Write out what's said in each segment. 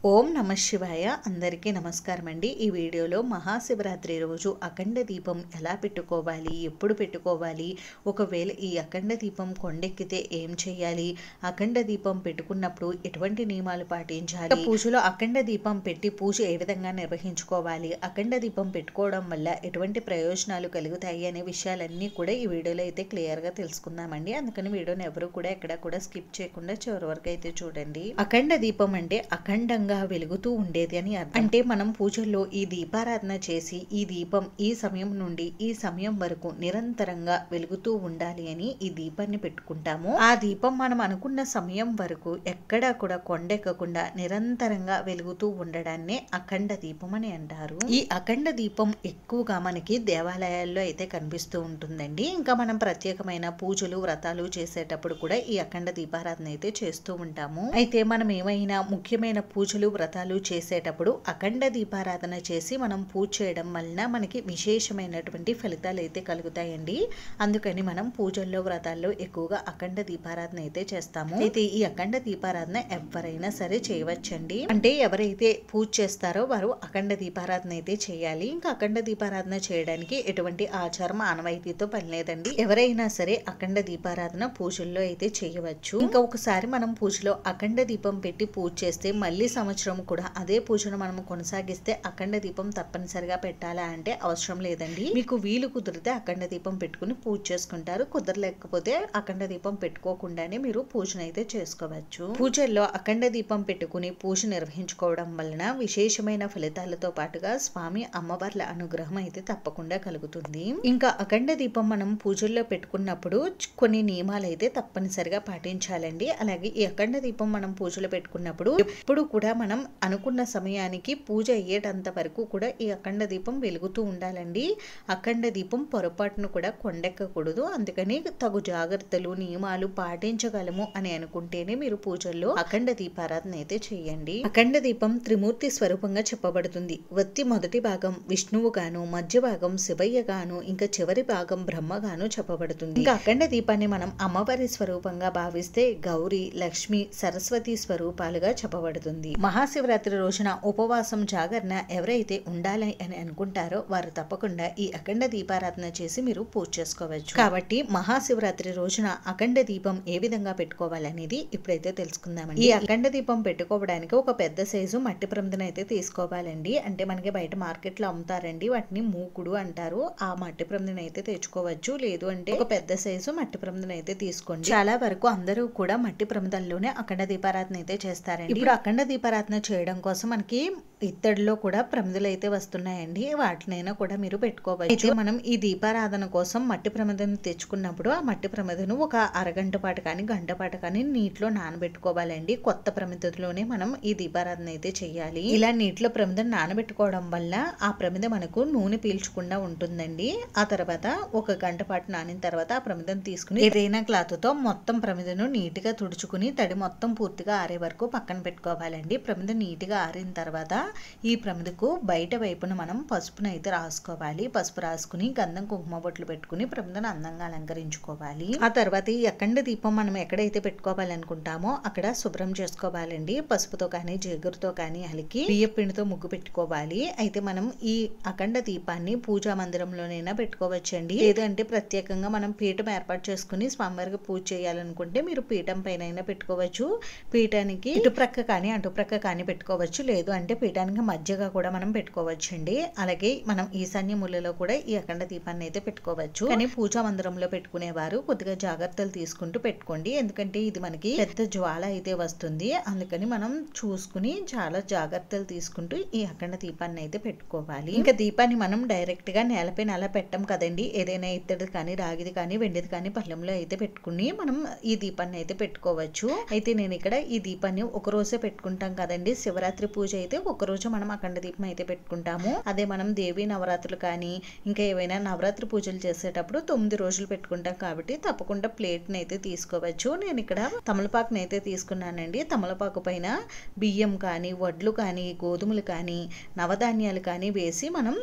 ఓం నమ శివాయ. అందరికీ నమస్కారం అండి. ఈ వీడియోలో మహాశివరాత్రి రోజు అఖండ దీపం ఎలా పెట్టుకోవాలి, ఎప్పుడు పెట్టుకోవాలి, ఒకవేళ ఈ అఖండ దీపం కొండెక్కితే ఏం చేయాలి, అఖండ దీపం పెట్టుకున్నప్పుడు ఎటువంటి నియమాలు పాటించాలి, పూజలో అఖండ దీపం పెట్టి పూజ ఏ విధంగా నిర్వహించుకోవాలి, అఖండ దీపం పెట్టుకోవడం వల్ల ఎటువంటి ప్రయోజనాలు కలుగుతాయి అనే విషయాలన్నీ కూడా ఈ వీడియోలో అయితే క్లియర్గా తెలుసుకుందామండి. అందుకని వీడియోని ఎవరు కూడా ఎక్కడ కూడా స్కిప్ చేయకుండా చివరి వరకు అయితే చూడండి. అఖండ దీపం అంటే అఖండంగా వెలుగుతూ ఉండేది అని అర్థం. అంటే మనం పూజల్లో ఈ దీపారాధన చేసి ఈ దీపం ఈ సమయం నుండి ఈ సమయం వరకు నిరంతరంగా వెలుగుతూ ఉండాలి అని ఈ దీపాన్ని పెట్టుకుంటాము. ఆ దీపం మనం అనుకున్న సమయం వరకు ఎక్కడా కూడా కొండెక్కకుండా నిరంతరంగా వెలుగుతూ ఉండడాన్నే అఖండ దీపం అని అంటారు. ఈ అఖండ దీపం ఎక్కువగా మనకి దేవాలయాల్లో అయితే కనిపిస్తూ ఉంటుందండి. ఇంకా మనం ప్రత్యేకమైన పూజలు వ్రతాలు చేసేటప్పుడు కూడా ఈ అఖండ దీపారాధన అయితే చేస్తూ ఉంటాము. అయితే మనం ఏమైనా ముఖ్యమైన పూజలు వ్రతాలు చేసేటప్పుడు అఖండ దీపారాధన చేసి మనం పూజ చేయడం వలన మనకి విశేషమైనటువంటి ఫలితాలు అయితే కలుగుతాయండి. అందుకని మనం పూజల్లో వ్రతాల్లో ఎక్కువగా అఖండ దీపారాధన అయితే చేస్తాము. అయితే ఈ అఖండ దీపారాధన ఎవరైనా సరే చేయవచ్చండి. అంటే ఎవరైతే పూజ చేస్తారో వారు అఖండ దీపారాధన అయితే చేయాలి. ఇంకా అఖండ దీపారాధన చేయడానికి ఎటువంటి ఆచారం ఆనవాయితీతో పని లేదండి. ఎవరైనా సరే అఖండ దీపారాధన పూజల్లో అయితే చేయవచ్చు. ఇంకా ఒకసారి మనం పూజలో అఖండ దీపం పెట్టి పూజ చేస్తే మళ్ళీ సంవత్సరం కూడా అదే పూజను మనం కొనసాగిస్తే అఖండ దీపం తప్పనిసరిగా పెట్టాలా అంటే అవసరం లేదండి. మీకు వీలు కుదిరితే అఖండ దీపం పెట్టుకుని పూజ చేసుకుంటారు, కుదరలేకపోతే అఖండ దీపం పెట్టుకోకుండానే మీరు పూజను అయితే చేసుకోవచ్చు. పూజల్లో అఖండ దీపం పెట్టుకుని పూజ నిర్వహించుకోవడం వలన విశేషమైన ఫలితాలతో పాటుగా స్వామి అమ్మవార్ల అనుగ్రహం అయితే తప్పకుండా కలుగుతుంది. ఇంకా అఖండ దీపం మనం పూజల్లో పెట్టుకున్నప్పుడు కొన్ని నియమాలు అయితే తప్పనిసరిగా పాటించాలండి. అలాగే ఈ అఖండ దీపం మనం పూజలో పెట్టుకున్నప్పుడు ఎప్పుడు కూడా మనం అనుకున్న సమయానికి పూజ అయ్యేటంత వరకు కూడా ఈ అఖండ దీపం వెలుగుతూ ఉండాలండి. అఖండ దీపం పొరపాటును కూడా కొండెక్కకూడదు. అందుకని తగు జాగ్రత్తలు నియమాలు పాటించగలము అని అనుకుంటేనే మీరు పూజల్లో అఖండ దీపారాధన అయితే చేయండి. అఖండ దీపం త్రిమూర్తి స్వరూపంగా చెప్పబడుతుంది. వత్తి మొదటి భాగం విష్ణువు గాను, మధ్య భాగం శివయ్య గాను, ఇంకా చివరి భాగం బ్రహ్మగాను చెప్పబడుతుంది. ఇంకా అఖండ దీపాన్ని మనం అమ్మవారి స్వరూపంగా భావిస్తే గౌరీ, లక్ష్మి, సరస్వతి స్వరూపాలుగా చెప్పబడుతుంది. మహాశివరాత్రి రోజున ఉపవాసం జాగరణ ఎవరైతే ఉండాలి అని అనుకుంటారో వారు తప్పకుండా ఈ అఖండ దీపారాధన చేసి మీరు పూజ చేసుకోవచ్చు. కాబట్టి మహాశివరాత్రి రోజున అఖండ దీపం ఏ విధంగా పెట్టుకోవాలనేది ఇప్పుడైతే తెలుసుకుందామండి. ఈ అఖండ దీపం పెట్టుకోవడానికి ఒక పెద్ద సైజు మట్టి ప్రమిదన అయితే తీసుకోవాలండి. అంటే మనకి బయట మార్కెట్ లో అమ్ముతారండి, వాటిని మూకుడు అంటారు. ఆ మట్టి ప్రమిదన అయితే తెచ్చుకోవచ్చు. లేదు అంటే ఒక పెద్ద సైజు మట్టి ప్రమిదన అయితే తీసుకోండి. చాలా వరకు అందరూ కూడా మట్టి ప్రమిదల్లోనే అఖండ దీపారాధన అయితే చేస్తారండి. ఇప్పుడు అఖండ దీపారాధన చేయడం కోసం మనకి ఇత్తడిలో కూడా ప్రమిదలు అయితే వస్తున్నాయండి. వాటినైనా కూడా మీరు పెట్టుకోవచ్చు. అయితే మనం ఈ దీపారాధన కోసం మట్టి ప్రమిదను తెచ్చుకున్నప్పుడు ఆ మట్టి ప్రమిదను ఒక అరగంట పాటు కానీ గంట పాటు కానీ నీటిలో నానబెట్టుకోవాలండి. కొత్త ప్రమిదలోనే మనం ఈ దీపారాధన అయితే చేయాలి. ఇలా నీటిలో ప్రమిదను నానబెట్టుకోవడం వల్ల ఆ ప్రమిద మనకు నూనె పీల్చకుండా ఉంటుందండి. ఆ తర్వాత ఒక గంట పాటు నానిన తర్వాత ఆ ప్రమిదను తీసుకుని ఏదైనా క్లాత్ తో మొత్తం ప్రమిదను నీట్ గా తుడుచుకుని తడి మొత్తం పూర్తిగా ఆరే వరకు పక్కన పెట్టుకోవాలండి. ప్రమిద నీట్గా ఆరిన తర్వాత ఈ ప్రమిదకు బయట వైపున మనం పసుపును అయితే రాసుకోవాలి. పసుపు రాసుకుని గంధం కుంకుమ బొట్లు పెట్టుకుని ప్రమిదను అందంగా అలంకరించుకోవాలి. ఆ తర్వాత ఈ అఖండ దీపం మనం ఎక్కడైతే పెట్టుకోవాలనుకుంటామో అక్కడ శుభ్రం చేసుకోవాలండి. పసుపుతో కానీ జిగురుతో కానీ అలికి బియ్య పిండితో ముగ్గు పెట్టుకోవాలి. అయితే మనం ఈ అఖండ దీపాన్ని పూజా మందిరంలోనైనా పెట్టుకోవచ్చండి. లేదంటే ప్రత్యేకంగా మనం పీఠం ఏర్పాటు చేసుకుని స్వామివారికి పూజ చేయాలనుకుంటే మీరు పీఠం పైన పెట్టుకోవచ్చు. పీఠానికి ఇటుప్రక్క కానీ అటుప్రక్క కానీ పెట్టుకోవచ్చు. లేదు అంటే పీఠానికి మధ్యగా కూడా మనం పెట్టుకోవచ్చు అండి. అలాగే మనం ఈశాన్య మూలలో కూడా ఈ అఖండ దీపాన్ని అయితే పెట్టుకోవచ్చు. కానీ పూజా మందిరంలో పెట్టుకునేవారు కొద్దిగా జాగ్రత్తలు తీసుకుంటూ పెట్టుకోండి. ఎందుకంటే ఇది మనకి పెద్ద జ్వాల అయితే వస్తుంది. అందుకని మనం చూసుకుని చాలా జాగ్రత్తలు తీసుకుంటూ ఈ అఖండ దీపాన్ని అయితే పెట్టుకోవాలి. ఇంకా దీపాన్ని మనం డైరెక్ట్ గా నేలపైన అలా పెట్టం కదండి. ఏదైనా ఇత్తడి కానీ రాగిది కానీ వెండిది కానీ పళ్ళెంలో అయితే పెట్టుకుని మనం ఈ దీపాన్ని అయితే పెట్టుకోవచ్చు. అయితే నేను ఇక్కడ ఈ దీపాన్ని ఒక రోజే పెట్టుకుంటాం కదండి. శివరాత్రి పూజ అయితే ఒక రోజు మనం అఖండ దీపం అయితే పెట్టుకుంటాము. అదే మనం దేవి నవరాత్రులు కానీ ఇంకా ఏవైనా నవరాత్రి పూజలు చేసేటప్పుడు 9 రోజులు పెట్టుకుంటాం కాబట్టి తప్పకుండా ప్లేట్ ని అయితే తీసుకోవచ్చు. నేను ఇక్కడ తమలపాకుని అయితే తీసుకున్నానండి. తమలపాకు పైన బియ్యం కానీ వడ్లు కానీ గోధుమలు కానీ నవధాన్యాలు కానీ వేసి మనం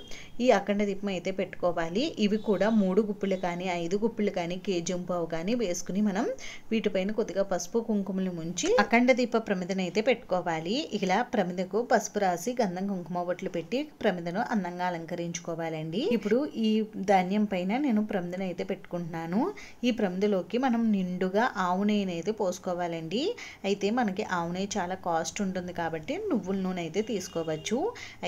ఈ అఖండ దీపం అయితే పెట్టుకోవాలి. ఇవి కూడా 3 గుప్పిళ్ళు కానీ 5 గుప్పిళ్ళు కానీ కేజీంపావు కానీ వేసుకుని మనం వీటిపైన కొద్దిగా పసుపు కుంకుమలు ముంచి అఖండ దీప ప్రమిదన అయితే పెట్టుకోవాలి. చేసుకోవాలి. ఇలా ప్రమిదకు పసుపు రాసి గంధం కుంకుమ బొట్లు పెట్టి ప్రమిదను అందంగా అలంకరించుకోవాలండి. ఇప్పుడు ఈ ధాన్యం పైన నేను ప్రమిదను అయితే పెట్టుకుంటున్నాను. ఈ ప్రమిదలోకి మనం నిండుగా ఆవు నెయ్యిని అయితే పోసుకోవాలండి. అయితే మనకి ఆవు నెయ్యి చాలా కాస్ట్ ఉంటుంది కాబట్టి నువ్వుల నూనె అయితే తీసుకోవచ్చు.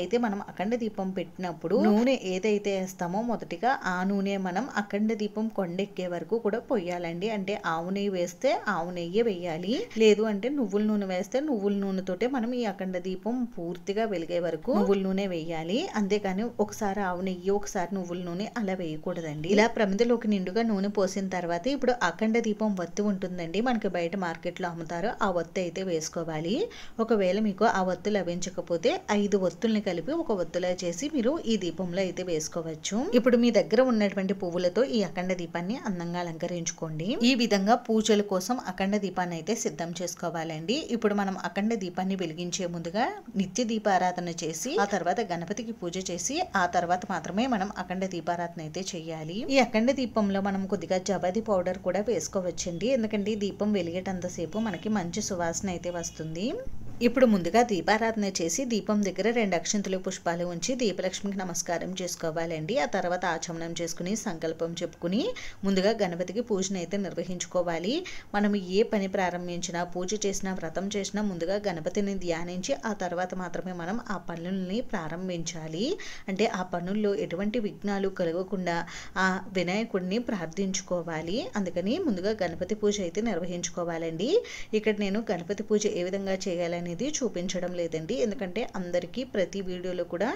అయితే మనం అఖండ దీపం పెట్టినప్పుడు నూనె ఏదైతే వేస్తామో మొదటిగా ఆ నూనె మనం అఖండ దీపం కొండెక్కే వరకు కూడా పొయ్యాలండి. అంటే ఆవు నెయ్యి వేస్తే ఆవు నెయ్యి వేయాలి, లేదు అంటే నువ్వుల నూనె వేస్తే నువ్వుల నూనెతోటే మనం ఈ అఖండ దీపం పూర్తిగా వెలిగే వరకు నువ్వుల నూనె వేయాలి. అంతేకాని ఒకసారి ఆవు నెయ్యి ఒకసారి నువ్వుల నూనె అలా వేయకూడదండి. ఇలా ప్రమిదలోకి నిండుగా నూనె పోసిన తర్వాత ఇప్పుడు అఖండ దీపం వత్తి ఉంటుందండి, మనకి బయట మార్కెట్లో అమ్ముతారు. ఆ వత్తి అయితే వేసుకోవాలి. ఒకవేళ మీకు ఆ వత్తు లభించకపోతే 5 వత్తుల్ని కలిపి ఒక వత్తులా చేసి మీరు ఈ దీపంలో అయితే వేసుకోవచ్చు. ఇప్పుడు మీ దగ్గర ఉన్నటువంటి పువ్వులతో ఈ అఖండ దీపాన్ని అందంగా అలంకరించుకోండి. ఈ విధంగా పూజల కోసం అఖండ దీపాన్ని అయితే సిద్ధం చేసుకోవాలండి. ఇప్పుడు మనం అఖండ దీపాన్ని వెలిగించే ముందుగా నిత్య దీపారాధన చేసి ఆ తర్వాత గణపతికి పూజ చేసి ఆ తర్వాత మాత్రమే మనం అఖండ దీపారాధన అయితే చేయాలి. ఈ అఖండ దీపంలో మనం కొద్దిగా జవాది పౌడర్ కూడా వేసుకోవచ్చండి. ఎందుకంటే దీపం వెలిగేటంతసేపు మనకి మంచి సువాసన అయితే వస్తుంది. ఇప్పుడు ముందుగా దీపారాధన చేసి దీపం దగ్గర 2 అక్షంతలు పుష్పాలు ఉంచి దీపలక్ష్మికి నమస్కారం చేసుకోవాలండి. ఆ తర్వాత ఆచమనం చేసుకుని సంకల్పం చెప్పుకుని ముందుగా గణపతికి పూజను అయితే నిర్వహించుకోవాలి. మనం ఏ పని ప్రారంభించినా పూజ చేసినా వ్రతం చేసినా ముందుగా గణపతిని ధ్యానించి ఆ తర్వాత మాత్రమే మనం ఆ పనుల్ని ప్రారంభించాలి. అంటే ఆ పనుల్లో ఎటువంటి విఘ్నాలు కలగకుండా ఆ వినాయకుడిని ప్రార్థించుకోవాలి. అందుకని ముందుగా గణపతి పూజ అయితే నిర్వహించుకోవాలండి. ఇక్కడ నేను గణపతి పూజ ఏ విధంగా చేయాలని చూపించడం లేదండి, ఎందుకంటే అందరికీ ప్రతి వీడియోలో కూడా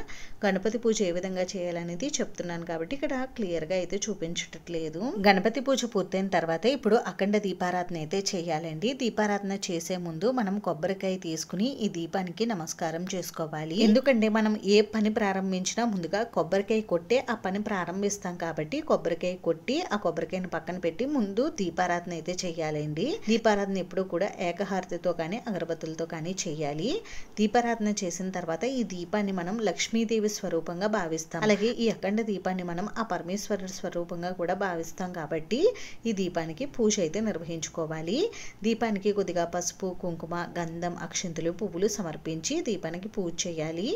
గణపతి పూజ ఏ విధంగా చేయాలనేది చెప్తున్నాను కాబట్టి ఇక్కడ క్లియర్ గా అయితే చూపించట్లేదు. గణపతి పూజ పూర్తయిన తర్వాత ఇప్పుడు అఖండ దీపారాధన అయితే చేయాలండి. దీపారాధన చేసే ముందు మనం కొబ్బరికాయ తీసుకుని ఈ దీపానికి నమస్కారం చేసుకోవాలి. ఎందుకంటే మనం ఏ పని ప్రారంభించినా ముందుగా కొబ్బరికాయ కొట్టే ఆ పని ప్రారంభిస్తాం కాబట్టి కొబ్బరికాయ కొట్టి ఆ కొబ్బరికాయని పక్కన పెట్టి ముందు దీపారాధన అయితే చేయాలండి. దీపారాధన ఎప్పుడు కూడా ఏకహారతితో కానీ అగరబత్తులతో కానీ చేయాలి. దీపారాధన చేసిన తర్వాత ఈ దీపాన్ని మనం లక్ష్మీదేవి స్వరూపంగా భావిస్తాం. అలాగే ఈ అఖండ దీపాన్ని మనం ఆ పరమేశ్వరుడి స్వరూపంగా కూడా భావిస్తాం కాబట్టి ఈ దీపానికి పూజ అయితే నిర్వహించుకోవాలి. దీపానికి కొద్దిగా పసుపు కుంకుమ గంధం అక్షంతులు పువ్వులు సమర్పించి దీపానికి పూజ చేయాలి.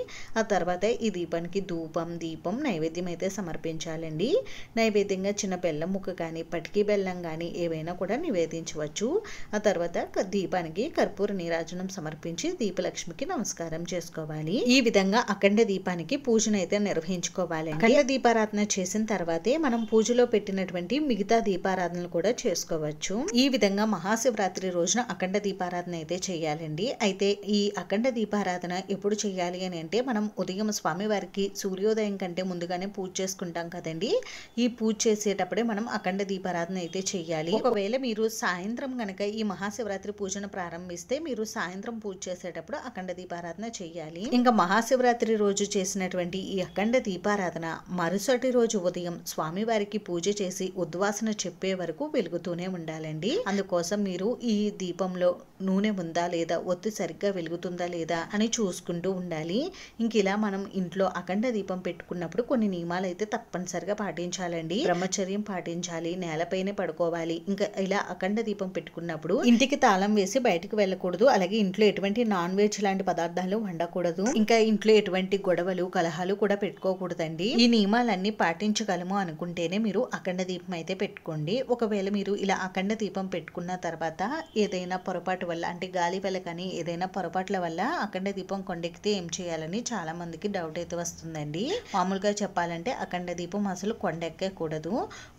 ఆ తర్వాత ఈ దీపానికి ధూపం దీపం నైవేద్యం అయితే సమర్పించాలండి. నైవేద్యంగా చిన్న బెల్లం ముక్క కానీ పటికి బెల్లం కానీ ఏవైనా కూడా నివేదించవచ్చు. ఆ తర్వాత దీపానికి కర్పూర నీరాజనం సమర్పించి దీపలక్ష్మికి నమస్కారం చేసుకోవాలి. ఈ విధంగా అఖండ దీపానికి పూజను అయితే నిర్వహించుకోవాలి. అఖండ దీపారాధన చేసిన తర్వాతే మనం పూజలో పెట్టినటువంటి మిగతా దీపారాధనలు కూడా చేసుకోవచ్చు. ఈ విధంగా మహాశివరాత్రి రోజున అఖండ దీపారాధన అయితే చేయాలండి. అయితే ఈ అఖండ దీపారాధన ఎప్పుడు చేయాలి అని అంటే మనం ఉదయం స్వామివారికి సూర్యోదయం కంటే ముందుగానే పూజ చేసుకుంటాం కదండి. ఈ పూజ చేసేటప్పుడే మనం అఖండ దీపారాధన అయితే చేయాలి. ఒకవేళ మీరు సాయంత్రం గనక ఈ మహాశివరాత్రి పూజను ప్రారంభిస్తే మీరు సాయంత్రం పూజ చేసేటప్పుడు అఖండ దీపారాధన చేయాలి. ఇంకా మహాశివరాత్రి రోజు చేసినటువంటి ఈ అఖండ దీపారాధన మరుసటి రోజు ఉదయం స్వామివారికి పూజ చేసి ఉద్వాసన చెప్పే వరకు వెలుగుతూనే ఉండాలండి. అందుకోసం మీరు ఈ దీపంలో నూనె ఉందా లేదా ఒత్తి సరిగ్గా వెలుగుతుందా లేదా అని చూసుకుంటూ ఉండాలి. ఇంక ఇలా మనం ఇంట్లో అఖండ దీపం పెట్టుకున్నప్పుడు కొన్ని నియమాలు అయితే తప్పనిసరిగా పాటించాలండి. బ్రహ్మచర్యం పాటించాలి, నేలపైనే పడుకోవాలి. ఇంకా ఇలా అఖండ దీపం పెట్టుకున్నప్పుడు ఇంటికి తాళం వేసి బయటకు వెళ్ళకూడదు. అలాగే ఇంట్లో ఎటువంటి నాన్ వెజ్ లాంటి పదార్థాలు వండకూడదు. ఇంకా ఇంట్లో ఎటువంటి గొడవలు కలహాలు కూడా పెట్టుకోకూడదండి. ఈ నియమాలన్నీ పాటించగలము అనుకుంటేనే మీరు అఖండ దీపం అయితే పెట్టుకోండి. ఒకవేళ మీరు ఇలా అఖండ దీపం పెట్టుకున్న తర్వాత ఏదైనా పొరపాటు వల్ల అంటే గాలి వల్ల కానీ ఏదైనా పొరపాట్ల వల్ల అఖండ దీపం కొండెక్కితే ఏం చేయాలని చాలా మందికి డౌట్ అయితే వస్తుందండి. మామూలుగా చెప్పాలంటే అఖండ దీపం అసలు కొండెక్కకూడదు.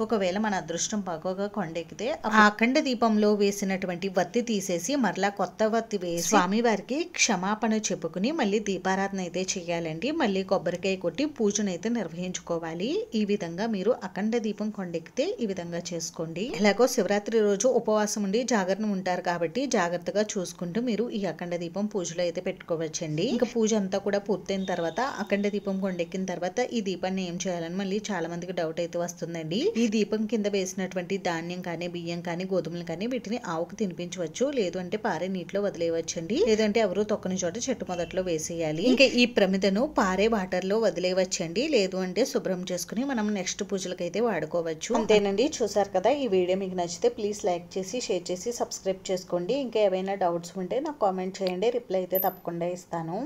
ఒకవేళ మన అదృష్టం బాగోగా కొండెక్కితే ఆ అఖండ దీపంలో వేసినటువంటి వత్తి తీసేసి మరలా కొత్త వత్తి వేసి స్వామివారికి క్షమాపణ చెప్పుకుని మళ్ళీ దీపారాధన అయితే చేయాలండి. మళ్ళీ కొబ్బరికాయ కొట్టి పూజనైతే నిర్వహించుకోవాలి. ఈ విధంగా మీరు అఖండ దీపం కొండెక్కితే ఈ విధంగా చేసుకోండి. ఎలాగో శివరాత్రి రోజు ఉపవాసం ఉండి జాగరణ ఉంటారు కాబట్టి జాగ్రత్తగా చూసుకుంటూ మీరు ఈ అఖండ దీపం పూజలో అయితే పెట్టుకోవచ్చండి. ఇంకా పూజ అంతా కూడా పూర్తయిన తర్వాత అఖండ దీపం కొండెక్కిన తర్వాత ఈ దీపాన్ని ఏం చేయాలని మళ్ళీ చాలా మందికి డౌట్ అయితే వస్తుందండి. ఈ దీపం కింద వేసినటువంటి ధాన్యం కానీ బియ్యం కానీ గోధుమలు కానీ వీటిని ఆవుకు తినిపించవచ్చు, లేదు అంటే పారే నీటిలో వదిలేయవచ్చండి. లేదంటే ఎవరు తొక్కని చోట చెట్టు మొదట్లో వేసేయాలి. ఇంకా ఈ ప్రమిదను పారే వాటర్ లో వదిలేయవచ్చండి, లేదు అంటే శుభ్రం చేసుకుని మనం నెక్స్ట్ పూజలకు అయితే వాడుకోవచ్చు. అంతేనండి, చూసారు కదా. ఈ వీడియో మీకు నచ్చితే ప్లీజ్ లైక్ చేసి షేర్ చేసి సబ్స్క్రైబ్ చేసుకోండి. ఇంకా ఏవైనా డౌట్స్ ఉంటే నాకు కామెంట్ చేయండి, రిప్లై అయితే తప్పకుండా ఇస్తాను.